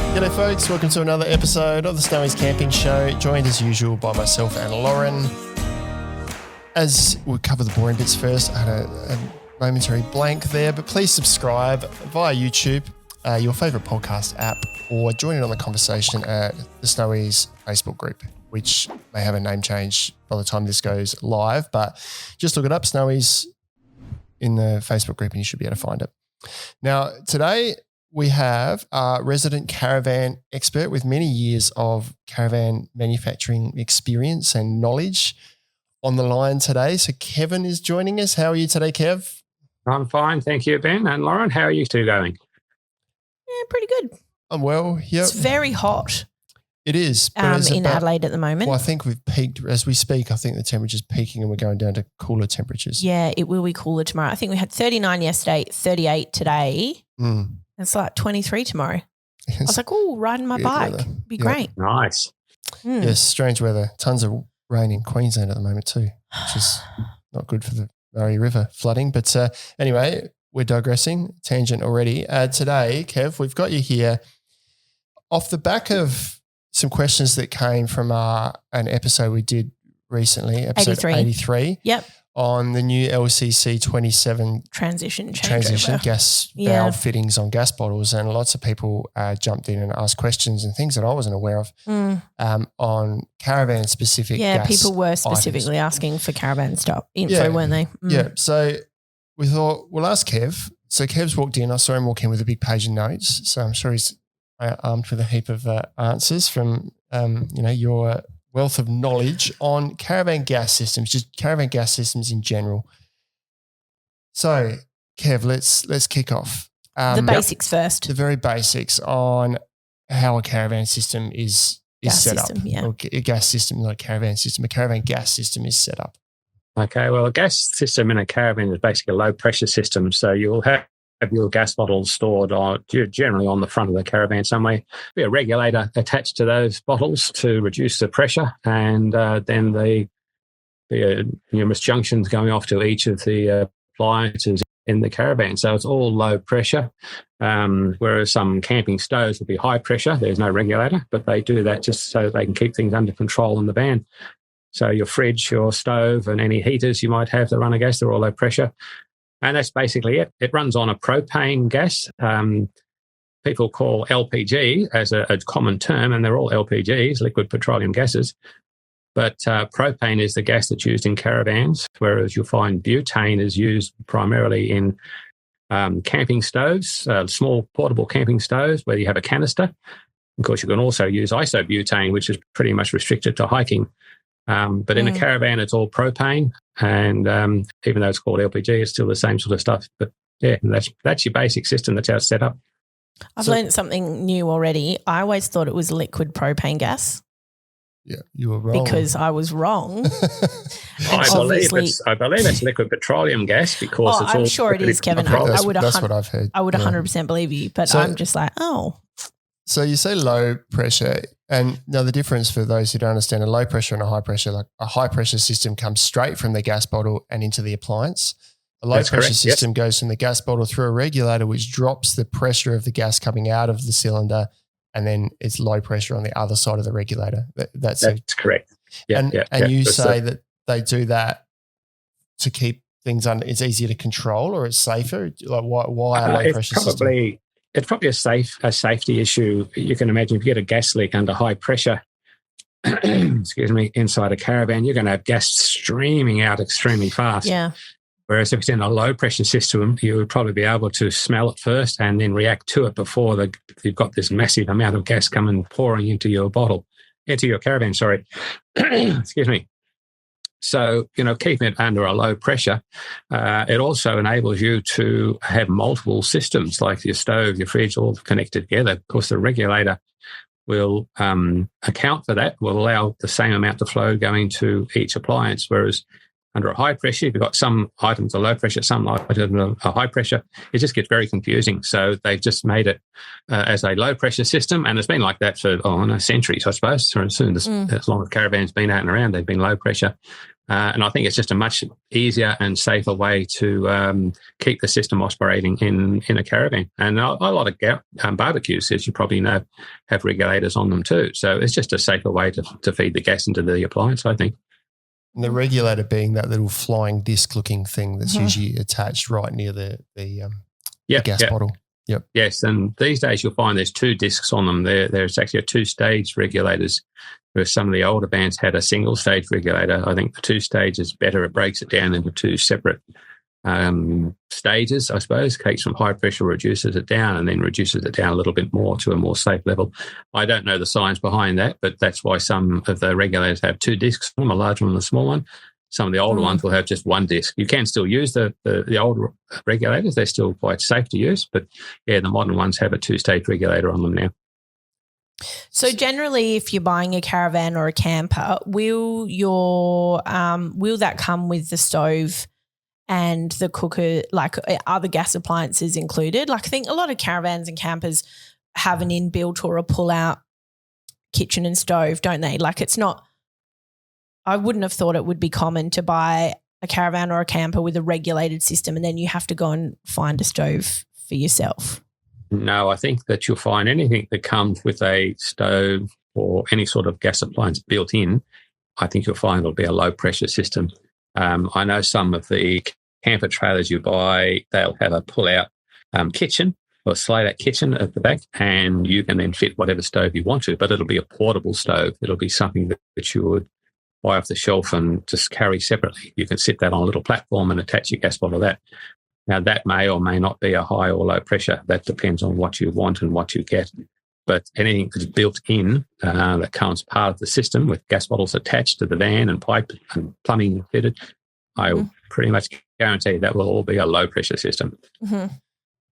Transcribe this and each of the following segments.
G'day folks, welcome to another episode of the Snowy's Camping Show, joined as usual by myself and Lauren. As we cover the boring bits first, I had a momentary blank there, but please subscribe via YouTube, your favourite podcast app, or join in on the conversation at the Snowy's Facebook group, which may have a name change by the time this goes live, but just look it up, Snowy's, in the Facebook group and you should be able to find it. Now, today we have a resident caravan expert with many years of caravan manufacturing experience and knowledge on the line today. So Kevin is joining us. How are you today, Kev? I'm fine, thank you, Ben. And Lauren, how are you two going? Yeah, pretty good. I'm well. Yep. It's very hot. It is. In Adelaide at the moment. Well, I think we've peaked as we speak. I think the temperature's peaking and we're going down to cooler temperatures. Yeah, it will be cooler tomorrow. I think we had 39 yesterday, 38 today. It's like 23 tomorrow. I was like, oh, riding my bike. Weather. Be great. Nice. Yes, strange weather. Tons of rain in Queensland at the moment too, which is not good for the Murray River flooding. But anyway, we're digressing. Tangent already. Today, Kev, we've got you here off the back of some questions that came from an episode we did recently, episode 83. Yep. On the new LCC 27 transition gas valve fittings on gas bottles, and lots of people jumped in and asked questions and things that I wasn't aware of on caravan specific gas people were specifically asking for caravan info, weren't they? Yeah, so we thought we'll ask Kev. So Kev's walked in. I saw him walk in with a big page of notes, so I'm sure he's armed with a heap of answers from your wealth of knowledge on caravan gas systems, just caravan gas systems in general. So, Kev, let's kick off. The basics first. The very basics on how a caravan system is set up. Yeah. Or a gas system, not a caravan system. A caravan gas system is set up. Okay, well, a gas system in a caravan is basically a low-pressure system. So you'll have your gas bottles stored generally on the front of the caravan somewhere. Be a regulator attached to those bottles to reduce the pressure, and then the numerous junctions going off to each of the appliances in the caravan. So it's all low pressure, whereas some camping stoves will be high pressure. There's no regulator, but they do that just so they can keep things under control in the van. So your fridge, your stove, and any heaters you might have that run a gas, they're all low pressure. And that's basically it. It runs on a propane gas. People call LPG as a common term, and they're all LPGs, liquid petroleum gases. But propane is the gas that's used in caravans, whereas you'll find butane is used primarily in camping stoves, small portable camping stoves where you have a canister. Of course, you can also use isobutane, which is pretty much restricted to hiking. But in a caravan, it's all propane, and even though it's called LPG, it's still the same sort of stuff. But yeah, that's your basic system. That's how it's set up. I've learned something new already. I always thought it was liquid propane gas. Yeah, you were wrong. Because I was wrong. I believe it's liquid petroleum gas because it's all. I'm sure it is, Kevin. That's what I've heard. I would 100% believe you, but I'm just like, So you say low pressure, and now the difference for those who don't understand a low pressure and a high pressure, like a high pressure system comes straight from the gas bottle and into the appliance. A low pressure system goes from the gas bottle through a regulator, which drops the pressure of the gas coming out of the cylinder, and then it's low pressure on the other side of the regulator. That's correct. Yeah, and you say that they do that to keep things under. It's easier to control, or it's safer. Like why a low pressure system? It's probably a safety issue. You can imagine if you get a gas leak under high pressure, inside a caravan, you're going to have gas streaming out extremely fast. Yeah. Whereas if it's in a low pressure system, you would probably be able to smell it first and then react to it before you've got this massive amount of gas pouring into your caravan. Excuse me. So, keeping it under a low pressure, it also enables you to have multiple systems like your stove, your fridge, all connected together. Of course, the regulator will account for that, will allow the same amount of flow going to each appliance, whereas under a high pressure, if you've got some items are low pressure, some items are high pressure, it just gets very confusing. So they've just made it as a low pressure system, and it's been like that for centuries, I suppose. So as long as caravans been out and around, they've been low pressure. And I think it's just a much easier and safer way to keep the system operating in a caravan. And a lot of barbecues, as you probably know, have regulators on them too. So it's just a safer way to feed the gas into the appliance, I think. And the regulator being that little flying disc looking thing that's usually attached right near the gas bottle. Yep. Yes, and these days you'll find there's 2 discs on them. There's actually a 2-stage regulators, where some of the older bands had a single-stage regulator. I think the 2-stage is better. It breaks it down into 2 separate stages, I suppose. Takes from high pressure, reduces it down, and then reduces it down a little bit more to a more safe level. I don't know the science behind that, but that's why some of the regulators have 2 discs, a large one and a small one. Some of the older ones will have just 1 disc. You can still use the older regulators. They're still quite safe to use, but the modern ones have a 2-stage regulator on them now. So generally, if you're buying a caravan or a camper, will that come with the stove and the cooker? Like, are the gas appliances included? Like, I think a lot of caravans and campers have an inbuilt or a pull-out kitchen and stove, don't they? Like, it's not. I wouldn't have thought it would be common to buy a caravan or a camper with a regulated system and then you have to go and find a stove for yourself. No, I think that you'll find anything that comes with a stove or any sort of gas appliance built in, I think you'll find it'll be a low-pressure system. I know some of the camper trailers you buy, they'll have a pull-out kitchen or slide-out kitchen at the back, and you can then fit whatever stove you want to, but it'll be a portable stove. It'll be something that you would buy off the shelf and just carry separately. You can sit that on a little platform and attach your gas bottle to that. Now, that may or may not be a high or low pressure. That depends on what you want and what you get. But anything that's built in that comes part of the system with gas bottles attached to the van and pipe and plumbing fitted, I will pretty much guarantee that will all be a low-pressure system. Mm-hmm.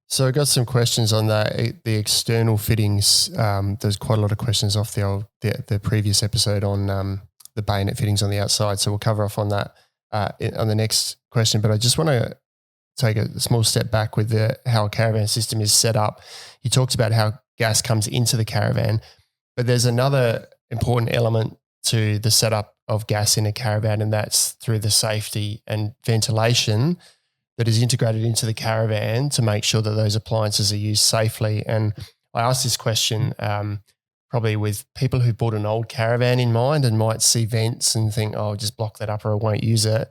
So I got some questions on that. The external fittings, there's quite a lot of questions off the previous episode on the bayonet fittings on the outside. So we'll cover off on that on the next question. But I just want to take a small step back with how a caravan system is set up. You talked about how gas comes into the caravan, but there's another important element to the setup of gas in a caravan, and that's through the safety and ventilation that is integrated into the caravan to make sure that those appliances are used safely. And I asked this question probably with people who bought an old caravan in mind and might see vents and think, oh, I'll just block that up or I won't use it.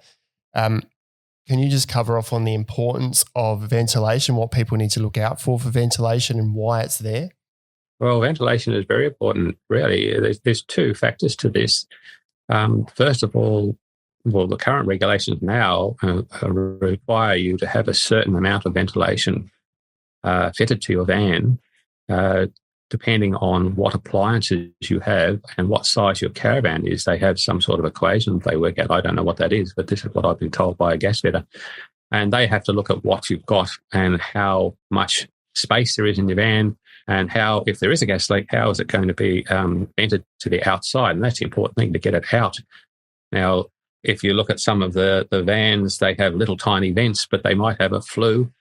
Can you just cover off on the importance of ventilation, what people need to look out for ventilation and why it's there? Well, ventilation is very important, really. There's 2 factors to this. First of all, the current regulations now require you to have a certain amount of ventilation fitted to your van, depending on what appliances you have and what size your caravan is. They have some sort of equation they work out. I don't know what that is, but this is what I've been told by a gas fitter. And they have to look at what you've got and how much space there is in your van, and how, if there is a gas leak, how is it going to be vented to the outside? And that's the important thing, to get it out. Now, if you look at some of the vans, they have little tiny vents, but they might have a flue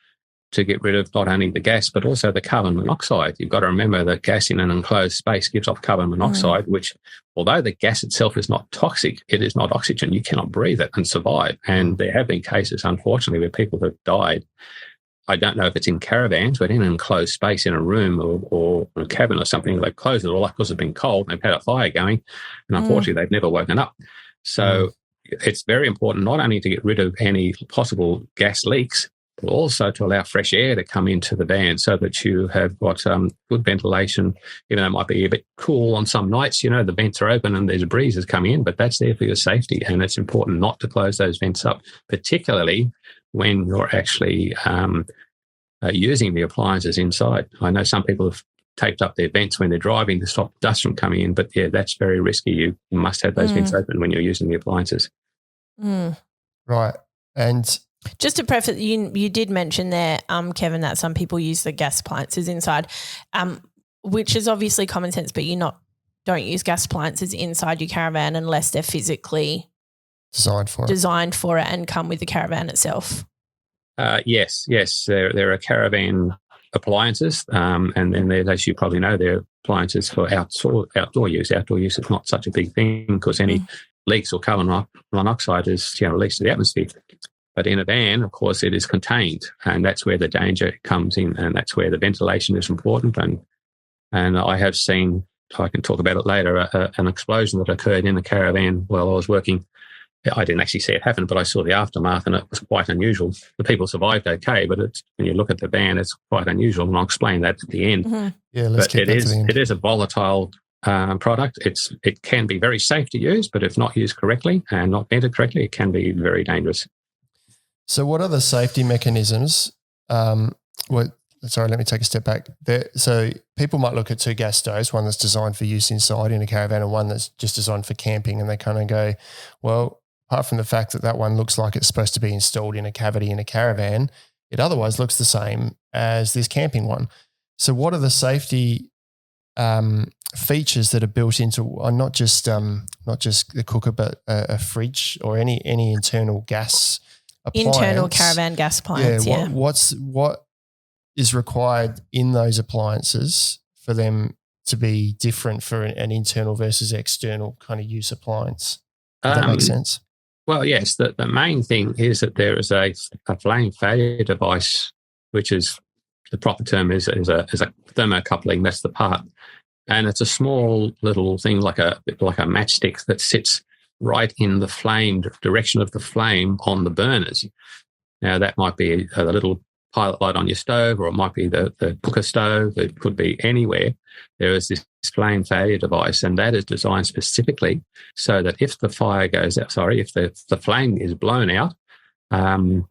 to get rid of not only the gas, but also the carbon monoxide. You've got to remember that gas in an enclosed space gives off carbon monoxide, which, although the gas itself is not toxic, it is not oxygen. You cannot breathe it and survive. And there have been cases, unfortunately, where people have died. I don't know if it's in caravans, but in an enclosed space in a room or a cabin or something, they've closed it all up because it's been cold and they've had a fire going, and unfortunately they've never woken up. So it's very important not only to get rid of any possible gas leaks, but also to allow fresh air to come into the van so that you have got good ventilation. Even though it might be a bit cool on some nights, the vents are open and there's breezes coming in, but that's there for your safety. And it's important not to close those vents up, particularly when you're actually using the appliances inside. I know some people have taped up their vents when they're driving to stop dust from coming in, but that's very risky. You must have those vents open when you're using the appliances. Right. And just to preface, you did mention there, Kevin, that some people use the gas appliances inside, which is obviously common sense, but don't use gas appliances inside your caravan unless they're physically designed for it and come with the caravan itself. Yes. There are caravan appliances, and then there's, as you probably know, there are appliances for outdoor use. Outdoor use is not such a big thing because any leaks or carbon monoxide is released to the atmosphere. But in a van, of course, it is contained, and that's where the danger comes in, and that's where the ventilation is important. And I have seen, I can talk about it later, an explosion that occurred in the caravan while I was working. I didn't actually see it happen, but I saw the aftermath, and it was quite unusual. The people survived okay, but when you look at the van, it's quite unusual, and I'll explain that at the end. Mm-hmm. Yeah, let's get that to the end. It is a volatile product. It can be very safe to use, but if not used correctly and not vented correctly, it can be very dangerous. So what are the safety mechanisms? Sorry, let me take a step back. So people might look at two gas stoves, one that's designed for use inside in a caravan and one that's just designed for camping, and they kind of go, well, apart from the fact that one looks like it's supposed to be installed in a cavity in a caravan, it otherwise looks the same as this camping one. So what are the safety features that are built into not just the cooker, but a fridge or any internal gas appliance? Internal caravan gas appliance, yeah. What is required in those appliances for them to be different for an internal versus external kind of use appliance? Does that make sense? Well, yes. The main thing is that there is a flame failure device, which is, the proper term is a thermocoupling. That's the part. And it's a small little thing like a matchstick that sits right in the flame, direction of the flame on the burners. Now, that might be a little pilot light on your stove, or it might be the cooker stove. It could be anywhere. There is this flame failure device, and that is designed specifically so that if the fire goes out, if the flame is blown out and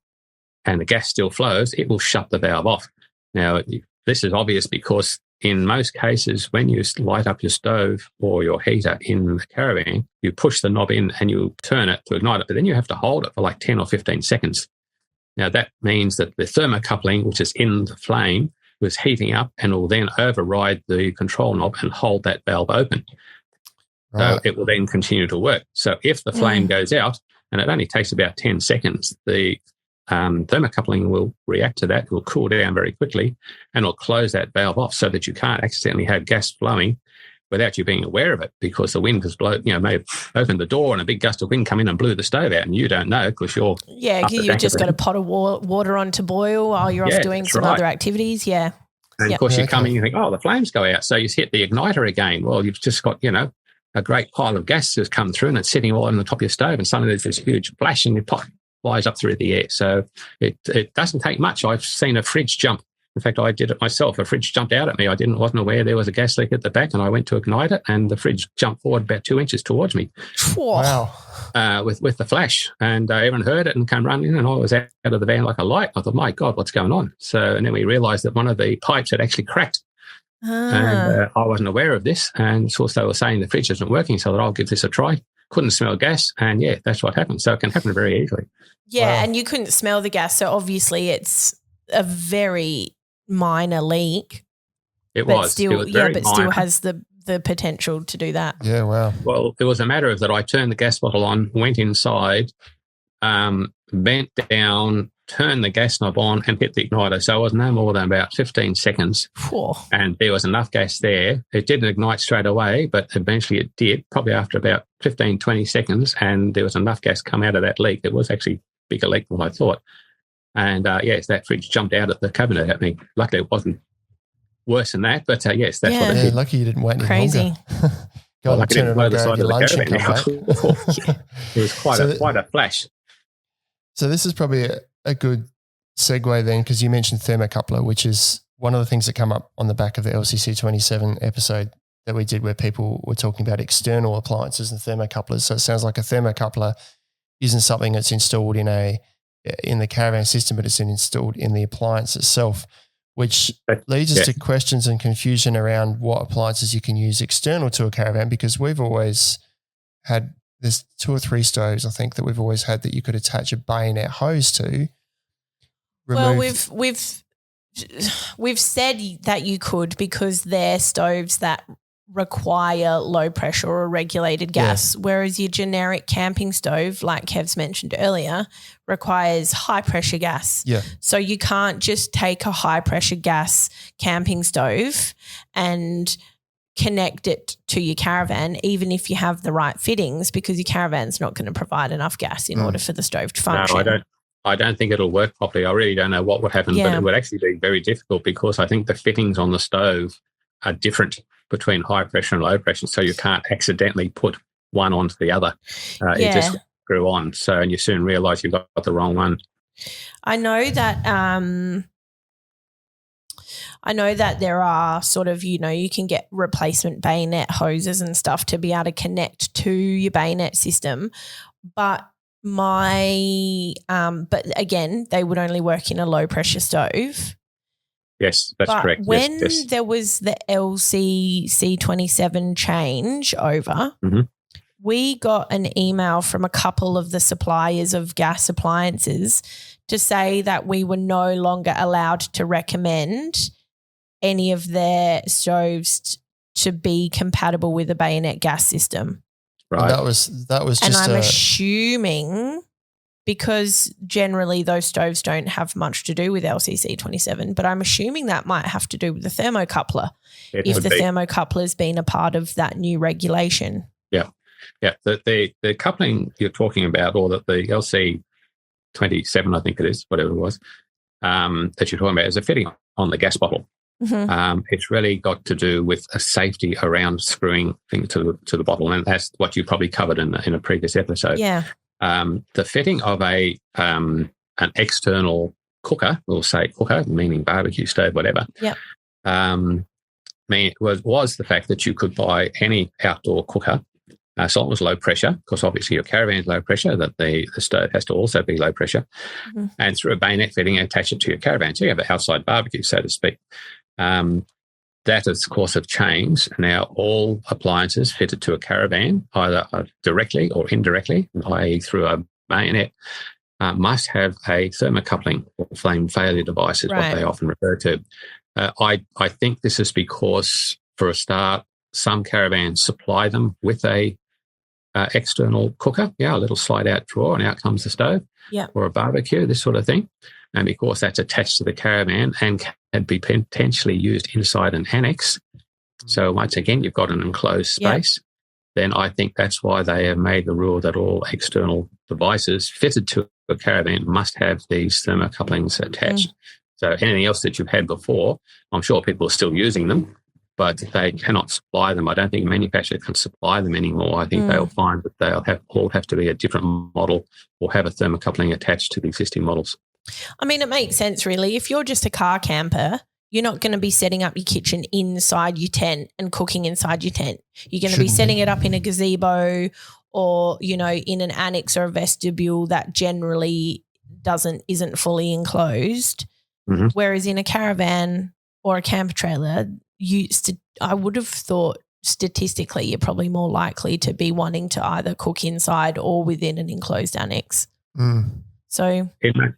the gas still flows, it will shut the valve off. Now, this is obvious because in most cases, when you light up your stove or your heater in the caravan, you push the knob in and you turn it to ignite it, but then you have to hold it for like 10 or 15 seconds. Now, that means that the thermocoupling, which is in the flame, was heating up and will then override the control knob and hold that valve open. Right. So it will then continue to work. So if the flame goes out, and it only takes about 10 seconds, the thermocoupling will react to that, will cool down very quickly, and will close that valve off so that you can't accidentally have gas flowing without you being aware of it, because the wind has may have opened the door and a big gust of wind come in and blew the stove out, and you don't know because you're you've just got a pot of water on to boil while you're off doing some other activities. And of course you come in and you think, the flames go out, so you hit the igniter again. Well, you've just got a great pile of gas has come through and it's sitting all on the top of your stove, and suddenly there's this huge flash and your pot flies up through the air. So it doesn't take much. I've seen a fridge jump. In fact, I did it myself. A fridge jumped out at me. I wasn't aware there was a gas leak at the back, and I went to ignite it, and the fridge jumped forward about 2 inches towards me. Wow! With the flash, and everyone heard it and came running, and I was out of the van like a light. I thought, my God, what's going on? So, and then we realised that one of the pipes had actually cracked, and I wasn't aware of this. And of course, they were saying the fridge isn't working, so that I'll give this a try. Couldn't smell gas, and that's what happened. So it can happen very easily. Yeah, and you couldn't smell the gas, so obviously it's a very minor leak. It was still minor. has the potential to do that. Yeah, wow. Well, it was a matter of that I turned the gas bottle on, went inside, bent down, turned the gas knob on and hit the igniter. So it was no more than about 15 seconds. And there was enough gas there. It didn't ignite straight away, but eventually it did, probably after about 15, 20 seconds, and there was enough gas come out of that leak. It was actually a bigger leak than I thought. And, that fridge jumped out at the cabinet at me. Luckily, it wasn't worse than that, but, yes, that's what it did. Lucky you didn't wait any Crazy. longer. God, turn it on, go over your lunch and come back. It was quite a flash. So this is probably a good segue then, because you mentioned thermocoupler, which is one of the things that come up on the back of the LCC 27 episode that we did, where people were talking about external appliances and thermocouplers. So it sounds like a thermocoupler isn't something that's installed in the caravan system, but it's installed in the appliance itself, which leads us to questions and confusion around what appliances you can use external to a caravan, because we've always had, there's 2 or 3 stoves, I think, that we've always had that you could attach a bayonet hose to. Well, we've said that you could, because they're stoves that require low pressure or regulated gas, whereas your generic camping stove, like Kev's mentioned earlier, requires high pressure gas. Yeah. So you can't just take a high pressure gas camping stove and connect it to your caravan, even if you have the right fittings, because your caravan's not going to provide enough gas in order for the stove to function. No, I don't think it'll work properly. I really don't know what would happen, but it would actually be very difficult because I think the fittings on the stove are different between high pressure and low pressure, so you can't accidentally put one onto the other. It just grew on, and you soon realise you've got the wrong one. I know that there are sort of, you can get replacement bayonet hoses and stuff to be able to connect to your bayonet system, but but again, they would only work in a low pressure stove. Yes, that's correct. When there was the LCC27 changeover, we got an email from a couple of the suppliers of gas appliances to say that we were no longer allowed to recommend any of their stoves to be compatible with a bayonet gas system. Right. That was just, and I'm assuming, because generally those stoves don't have much to do with LCC 27, but I'm assuming that might have to do with the thermocoupler, if the thermocoupler's been a part of that new regulation. Yeah. The coupling you're talking about, or the LC 27, I think it is, whatever it was, that you're talking about, is a fitting on the gas bottle. It's really got to do with a safety around screwing things to the bottle, and that's what you probably covered in a previous episode. Yeah. The fitting of an external cooker, we'll say cooker, meaning barbecue stove, whatever. Yep. Was the fact that you could buy any outdoor cooker, so it was low pressure, because obviously your caravan is low pressure, that the stove has to also be low pressure, and through a bayonet fitting, attach it to your caravan. So you have an outside barbecue, so to speak. That, of course, have changed. Now all appliances fitted to a caravan, either directly or indirectly, i.e. through a bayonet, must have a thermocoupling or flame failure device, is what they often refer to. I think this is because, for a start, some caravans supply them with a external cooker, a little slide-out drawer, and out comes the stove, or a barbecue, this sort of thing. And because that's attached to the caravan and can be potentially used inside an annex, so once again, you've got an enclosed space, then I think that's why they have made the rule that all external devices fitted to a caravan must have these thermocouplings attached. So anything else that you've had before, I'm sure people are still using them, but they cannot supply them. I don't think a manufacturer can supply them anymore. I think they'll find that they'll all have to be a different model or have a thermocoupling attached to the existing models. I mean, it makes sense, really. If you're just a car camper, you're not going to be setting up your kitchen inside your tent and cooking inside your tent. You're going to be setting it up in a gazebo or, in an annex or a vestibule that generally isn't fully enclosed. Whereas in a caravan or a camper trailer, I would have thought statistically you're probably more likely to be wanting to either cook inside or within an enclosed annex. So, in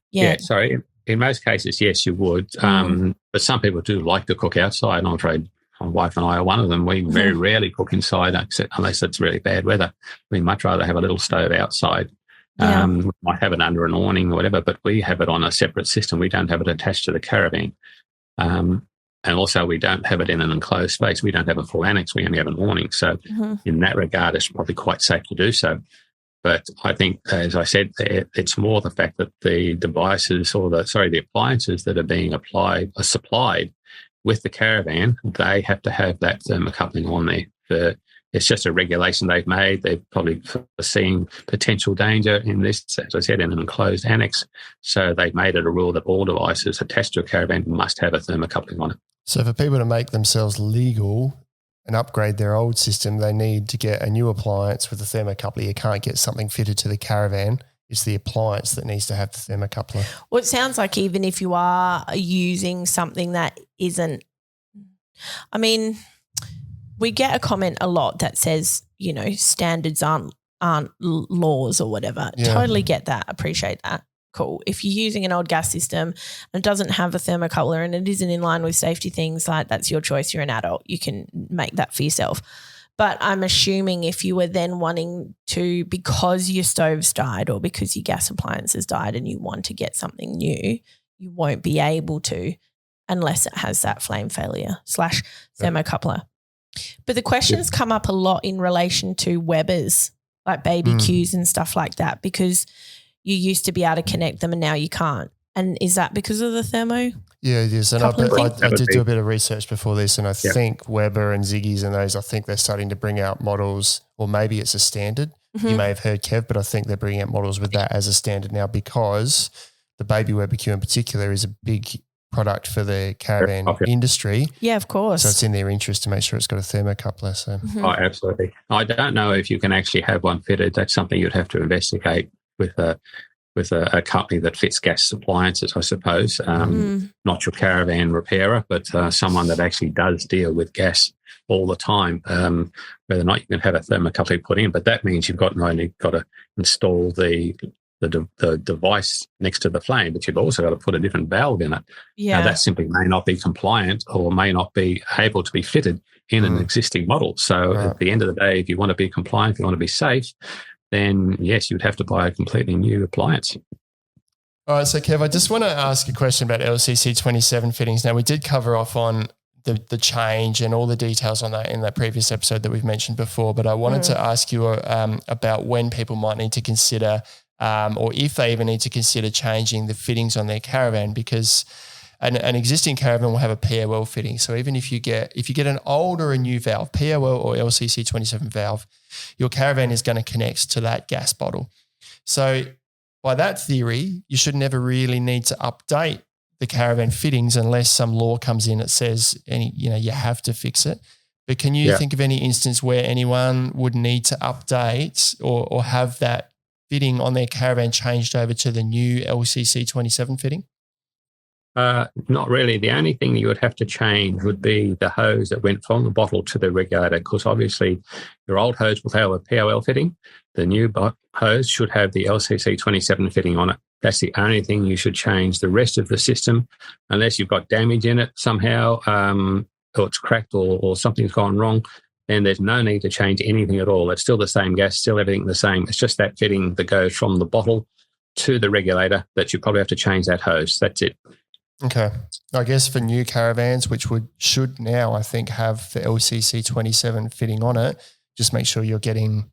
most cases, yes, you would. But some people do like to cook outside, and I'm afraid my wife and I are one of them. We very rarely cook inside, unless it's really bad weather. We much rather have a little stove outside. We might have it under an awning or whatever, but we have it on a separate system. We don't have it attached to the caravan. And also we don't have it in an enclosed space. We don't have a full annex. We only have an awning. So in that regard, it's probably quite safe to do so. But I think, as I said, it's more the fact that the devices the appliances that are being supplied with the caravan, they have to have that thermocoupling on there. It's just a regulation they've made. They've probably foreseen potential danger in this, as I said, in an enclosed annex. So they've made it a rule that all devices attached to a caravan must have a thermocoupling on it. So for people to make themselves legal and upgrade their old system, they need to get a new appliance with a thermocoupler. You can't get something fitted to the caravan. It's the appliance that needs to have the thermocoupler. Well, it sounds like even if you are using something that isn't, I mean, we get a comment a lot that says, standards aren't laws or whatever. Yeah. Totally get that. Appreciate that. Cool. If you're using an old gas system and it doesn't have a thermocoupler and it isn't in line with safety things, like that's your choice. You're an adult. You can make that for yourself. But I'm assuming if you were then wanting to, because your stove's died or because your gas appliances died and you want to get something new, you won't be able to unless it has that flame failure / thermocoupler. But the questions come up a lot in relation to Webers, like baby cues and stuff like that, because you used to be able to connect them and now you can't. And is that because of the thermo? Yeah, it is. And I did do a bit of research before this, and I think Weber and Ziggy's and those, I think they're starting to bring out models, or maybe it's a standard. You may have heard, Kev, but I think they're bringing out models with that as a standard now, because the baby Weber Q in particular is a big product for the caravan industry. Yeah, of course. So it's in their interest to make sure it's got a thermocoupler. So. Oh, absolutely. I don't know if you can actually have one fitted. That's something you'd have to investigate with a company that fits gas appliances, I suppose. Not your caravan repairer, but someone that actually does deal with gas all the time. Whether or not you can have a thermocouple put in, but that means you've not only got to install the device next to the flame, but you've also got to put a different valve in it. Yeah. Now, that simply may not be compliant or may not be able to be fitted in an existing model. So at the end of the day, if you want to be compliant, if you want to be safe, then yes, you'd have to buy a completely new appliance. All right, so Kev, I just want to ask a question about LCC 27 fittings. Now, we did cover off on the change and all the details on that in that previous episode that we've mentioned before, but I wanted to ask you about when people might need to consider or if they even need to consider changing the fittings on their caravan, because an existing caravan will have a POL fitting. So even if you get an old or a new valve, POL or LCC 27 valve, your caravan is going to connect to that gas bottle. So by that theory, you should never really need to update the caravan fittings unless some law comes in that says you have to fix it. But can you think of any instance where anyone would need to update or have that fitting on their caravan changed over to the new LCC 27 fitting? Not really. The only thing you would have to change would be the hose that went from the bottle to the regulator, because obviously your old hose will have a POL fitting. The new hose should have the LCC 27 fitting on it. That's the only thing you should change. The rest of the system, unless you've got damage in it somehow, or it's cracked or something's gone wrong, then there's no need to change anything at all. It's still the same gas, still everything the same. It's just that fitting that goes from the bottle to the regulator that you probably have to change that hose. That's it. Okay. I guess for new caravans, which should now, I think, have the LCC 27 fitting on it, just make sure you're getting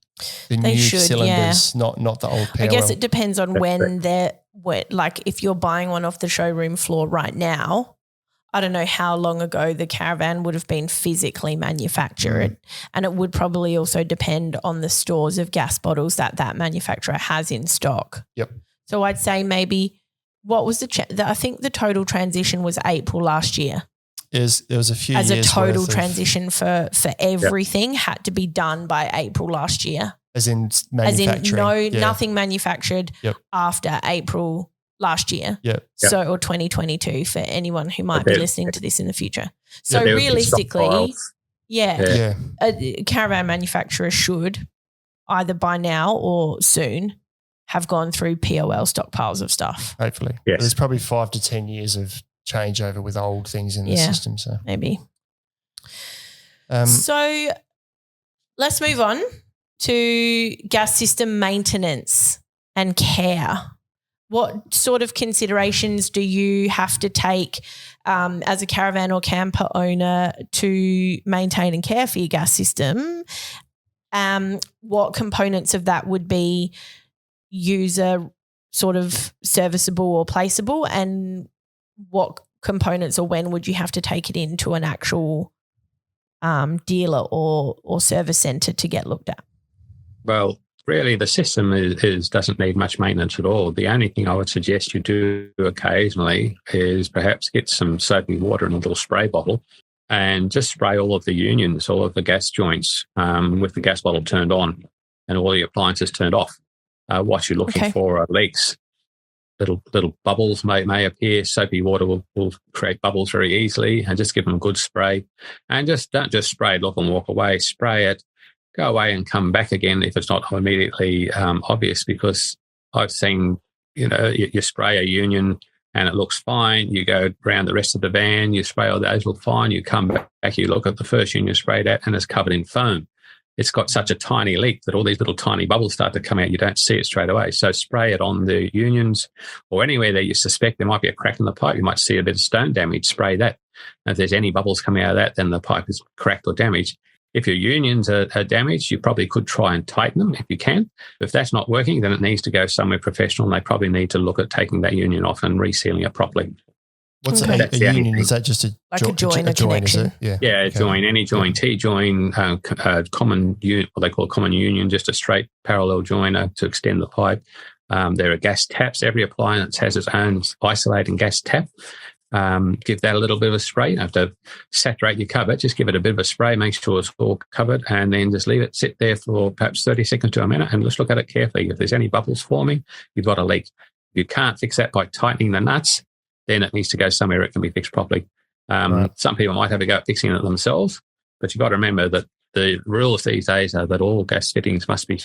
the new cylinders, not the old POL. I guess it depends on when like if you're buying one off the showroom floor right now, I don't know how long ago the caravan would have been physically manufactured. And it would probably also depend on the stores of gas bottles that manufacturer has in stock. Yep. So I'd say maybe what was I think the total transition was April last year. There was a few years as a total transition for everything had to be done by April last year. As in manufacturing? Nothing manufactured after April last year. So, or 2022 for anyone who might be listening to this in the future. So realistically, a caravan manufacturer should either by now or soon have gone through POL stockpiles of stuff. Hopefully. Yes. There's probably 5 to 10 years of changeover with old things in the system. So maybe. So let's move on to gas system maintenance and care. What sort of considerations do you have to take as a caravan or camper owner to maintain and care for your gas system? What components of that would be user sort of serviceable or placeable, and what components or when would you have to take it into an actual dealer or service centre to get looked at? Well, really the system doesn't need much maintenance at all. The only thing I would suggest you do occasionally is perhaps get some soapy water in a little spray bottle and just spray all of the unions, all of the gas joints with the gas bottle turned on and all the appliances turned off. What you're looking for are leaks. Little bubbles may appear. Soapy water will create bubbles very easily, and just give them a good spray. And don't just spray it, look and walk away. Spray it, go away and come back again if it's not immediately obvious, because I've seen, you spray a union and it looks fine. You go around the rest of the van, you spray all those, look fine. You come back, you look at the first union sprayed at and it's covered in foam. It's got such a tiny leak that all these little tiny bubbles start to come out. You don't see it straight away. So spray it on the unions or anywhere that you suspect there might be a crack in the pipe. You might see a bit of stone damage. Spray that. And if there's any bubbles coming out of that, then the pipe is cracked or damaged. If your unions are damaged, you probably could try and tighten them if you can. If that's not working, then it needs to go somewhere professional, and they probably need to look at taking that union off and resealing it proproperly. What's a union? Is that just a join, a join, is connection? it? Yeah, okay. Join, any join, T-join, common union, what they call a common union, just a straight parallel joiner to extend the pipe. There are gas taps. Every appliance has its own isolating gas tap. Give that a little bit of a spray. You don't have to saturate your cover. Just give it a bit of a spray, make sure it's all covered, and then just leave it sit there for perhaps 30 seconds to a minute and just look at it carefully. If there's any bubbles forming, you've got a leak. If you can't fix that by tightening the nuts, then it needs to go somewhere it can be fixed properly. Right. Some people might have a go at fixing it themselves, but you've got to remember that the rules these days are that all gas fittings must be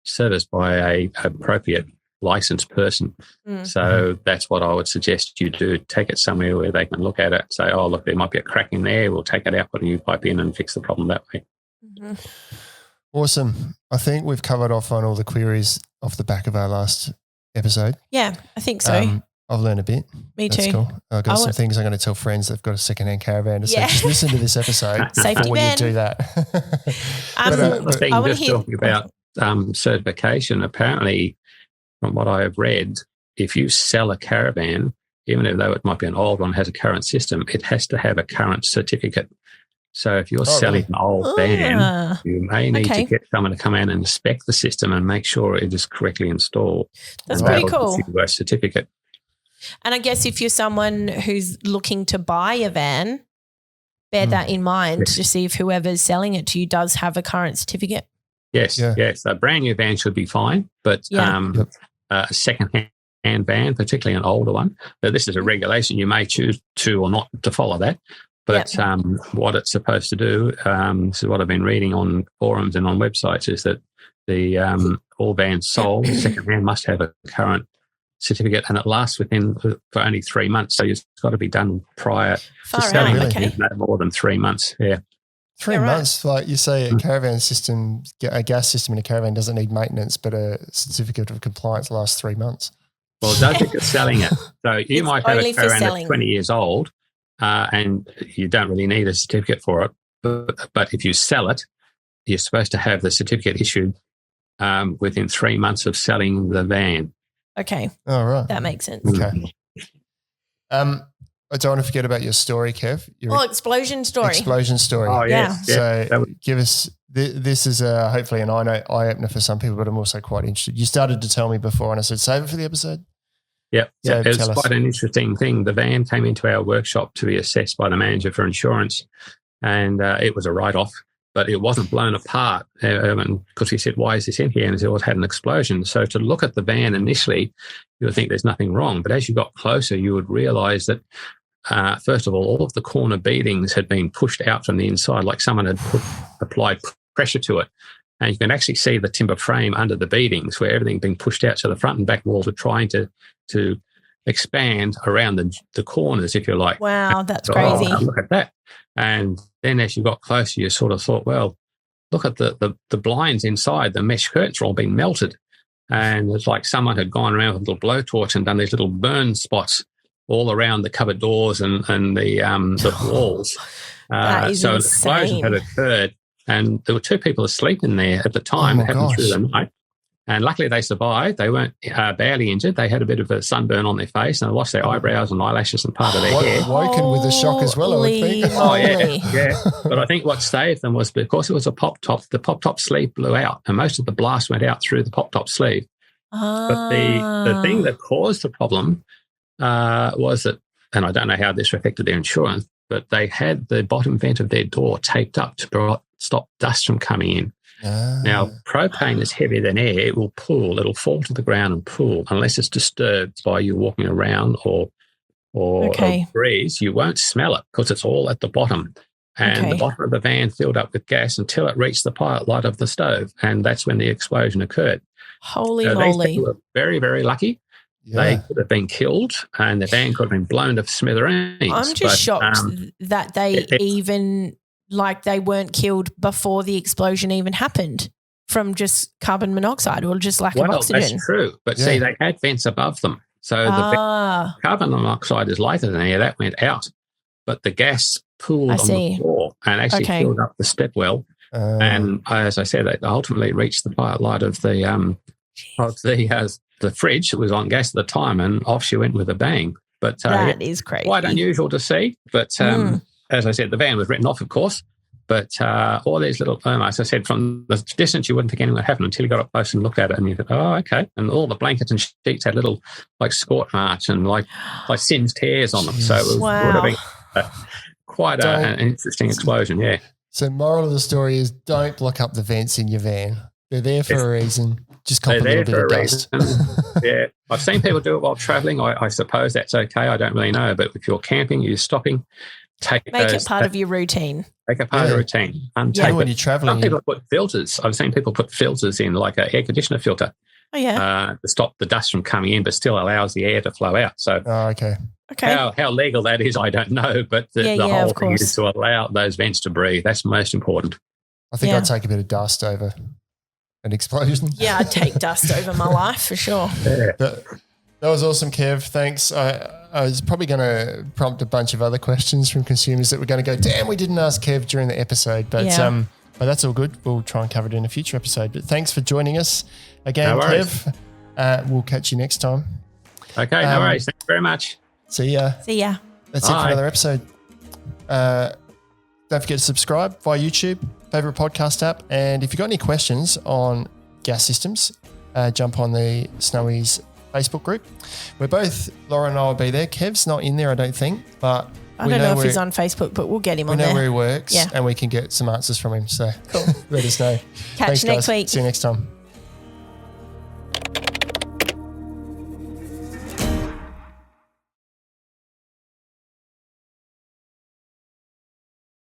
serviced by an appropriate licensed person. So that's what I would suggest you do. Take it somewhere where they can look at it, say, oh, look, there might be a crack in there. We'll take it out, put a new pipe in and fix the problem that way. Awesome. I think we've covered off on all the queries off the back of our last episode. Yeah, I think so. I've learned a bit. Me That's too. Cool. I've got some things I'm going to tell friends that've got a secondhand caravan to say, just listen to this episode before you do that. The thing, just talking about certification, apparently, from what I have read, if you sell a caravan, even though it might be an old one, has a current system, it has to have a current certificate. So if you're selling an old van, you may need to get someone to come in and inspect the system and make sure it is correctly installed. That's pretty cool. A certificate. And I guess if you're someone who's looking to buy a van, bear that in mind to see if whoever's selling it to you does have a current certificate. Yes, yes. A brand new van should be fine, but a second-hand van, particularly an older one, this is a regulation. You may choose to or not to follow that. But what it's supposed to do, this is what I've been reading on forums and on websites, is that the all vans sold second-hand must have a current certificate, and it lasts for only 3 months. So it's got to be done prior to selling. No more than 3 months. Yeah. 3 months, like you say, a caravan system, a gas system in a caravan doesn't need maintenance, but a certificate of compliance lasts 3 months. Well, don't think you're selling it. So you might have a caravan that's 20 years old and you don't really need a certificate for it. But if you sell it, you're supposed to have the certificate issued within 3 months of selling the van. Okay. All right. That makes sense. Okay. I don't want to forget about your story, Kev. Your explosion story. Explosion story. Oh, yes. Yeah. So give us, this is hopefully an eye-opener for some people, but I'm also quite interested. You started to tell me before and I said, save it for the episode. Yep. It was quite an interesting thing. The van came into our workshop to be assessed by the manager for insurance, and it was a write-off, but it wasn't blown apart. Because we said, why is this in here? And he said, well, it had an explosion. So to look at the van initially, you would think there's nothing wrong. But as you got closer, you would realise that, first of all of the corner beadings had been pushed out from the inside, like someone had applied pressure to it. And you can actually see the timber frame under the beadings where everything had been pushed out. So the front and back walls were trying to expand around the corners, if you like. Wow, that's crazy. Look at that. And then as you got closer, you sort of thought, well, look at the blinds inside. The mesh curtains are all been melted. And it's like someone had gone around with a little blowtorch and done these little burn spots all around the cupboard doors and the walls. So an explosion had occurred. And there were two people asleep in there at the time, happened through the night. And luckily they survived. They weren't badly injured. They had a bit of a sunburn on their face and they lost their eyebrows and eyelashes and part of their hair. Woken with a shock as well, I would think. Oh, yeah. But I think what saved them was because it was a pop-top, the pop-top sleeve blew out and most of the blast went out through the pop-top sleeve. But the thing that caused the problem was that, and I don't know how this affected their insurance, but they had the bottom vent of their door taped up to stop dust from coming in. Now, propane is heavier than air. It will pool. It'll fall to the ground and pool unless it's disturbed by you walking around or a breeze. You won't smell it because it's all at the bottom. And the bottom of the van filled up with gas until it reached the pilot light of the stove. And that's when the explosion occurred. Holy moly. These people were very, very lucky. Yeah. They could have been killed and the van could have been blown to smithereens. I'm just shocked that they they weren't killed before the explosion even happened from just carbon monoxide or just lack of oxygen. That's true. But see, they had vents above them. So the carbon monoxide is lighter than air. That went out. but the gas pooled I on see. the floor and actually Okay. filled up the step well. And as I said, it ultimately reached the pilot light of the fridge that was on gas at the time, and off she went with a bang. But That is crazy. quite unusual to see. But as I said, the van was written off, of course. But all these little, as I said, from the distance, you wouldn't think anything would happen until you got up close and looked at it, and you thought, oh, okay. And all the blankets and sheets had little like skort marks and like singed hairs on them. So it would have been quite an interesting explosion. Yeah. So moral of the story is don't block up the vents in your van. They're there for a reason. Just cop a little bit of dust. Yeah. I've seen people do it while traveling. I suppose that's okay. I don't really know. But if you're camping, you're stopping, make it part of your routine. Make it part of the routine. When you're traveling. Some people put filters. I've seen people put filters in, like an air conditioner filter. Oh, yeah. To stop the dust from coming in, but still allows the air to flow out. So okay. How legal that is, I don't know. But the whole thing is to allow those vents to breathe. That's most important. I think I'd take a bit of dust over an explosion. Yeah, I'd take dust over my life for sure. Yeah. That was awesome, Kev. Thanks. I was probably going to prompt a bunch of other questions from consumers that were going to go, damn, we didn't ask Kev during the episode. But that's all good. We'll try and cover it in a future episode. But thanks for joining us again, Kev. We'll catch you next time. Okay, no worries. Thank you very much. See ya. That's it for another episode. Don't forget to subscribe via YouTube, favourite podcast app. And if you've got any questions on gas systems, jump on the Snowy's Facebook group. Laura and I will be there. Kev's not in there, I don't think, but I don't know if he's on Facebook, but we'll get him on there. We know where he works and we can get some answers from him. So cool. Let us know. Catch you next week. See you next time.